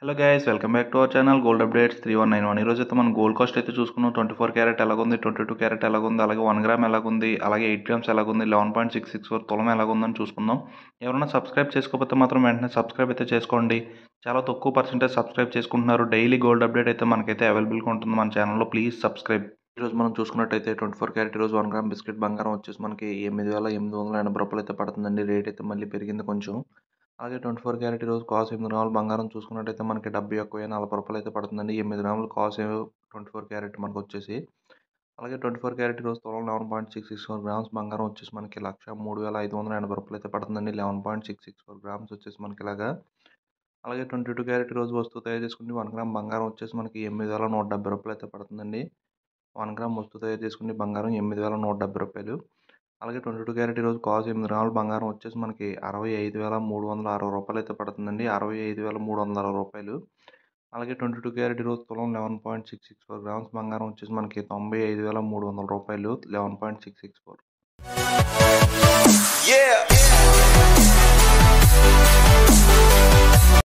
Hello guys, welcome back to our channel gold updates 3191. ఈరోజు అయితే మనం గోల్డ్ కాస్ట్ అయితే చూసుకున్నాం. 24 క్యారెట్ ఎలాగుంది, 22 క్యారెట్ ఎలాగుంది, అలాగే 1 గ్రామ్ ఎలాగుంది, అలాగే 8 గ్రామ్స్ ఎలాగుంది, 11.664 తులం ఎలాగుందని చూసుకుందాం. ఎవరైనా సబ్స్క్రైబ్ చేసుకోకపోతే మాత్రం వెంటనే సబ్స్క్రైబ్ అయితే చేసుకోండి. చాలా తక్కువ పర్సెంటేజ్ సబ్స్క్రైబ్ చేసుకుంటున్నారు. డైలీ గోల్డ్ అప్డేట్ అయితే మనకైతే అవైలబుల్గా ఉంటుంది మన ఛానల్లో. Please subscribe. ఈరోజు మనం చూసుకున్నట్టయితే 24 క్యారెట్ ఈరోజు 1 గ్రామ్ బిస్కెట్ బంగారం వచ్చేసి మనకి 8,880 రూపాయలు అయితే పడుతుందండి. రేట్ అయితే మళ్ళీ పెరిగింది కొంచెం. అలాగే 24 క్యారెట్ ఈరోజు కాస్ట్ 8 గ్రాముల బంగారం చూసుకున్నట్టయితే మనకి 71,040 రూపాయలు అయితే పడుతుందండి. 8 గ్రాముల కాస్ట్ 24 క్యారెట్ మనకు వచ్చేసి. అలాగే 24 క్యారెట్ ఈరోజు తులం 11.664 గ్రామ్స్ బంగారం వచ్చేసి మనకి 1,03,580 రూపాయలు అయితే పడుతుందండి. 11.664 గ్రామ్స్ వచ్చేసి మనకి ఇలాగా. అలాగే 22 క్యారెట్ ఈరోజు వస్తువు తయారు చేసుకుని 1 గ్రామ్ బంగారం వచ్చేసి మనకి 8,170 రూపాయలు అయితే పడుతుందండి. 1 గ్రామ్ వస్తువు తయారు చేసుకుని బంగారం 8,170 రూపాయలు. అలాగే 22 క్యారెట్ ఈరోజు కాస్ట్ 8 గ్రాముల బంగారం వచ్చేసి మనకి 65,360 రూపాయలు అయితే పడుతుందండి. 65,360 రూపాయలు. అలాగే 22 క్యారెట్ ఈరోజు తులం 11.664 గ్రామ్స్ బంగారం వచ్చేసి మనకి 95,300 రూపాయలు. 11.664.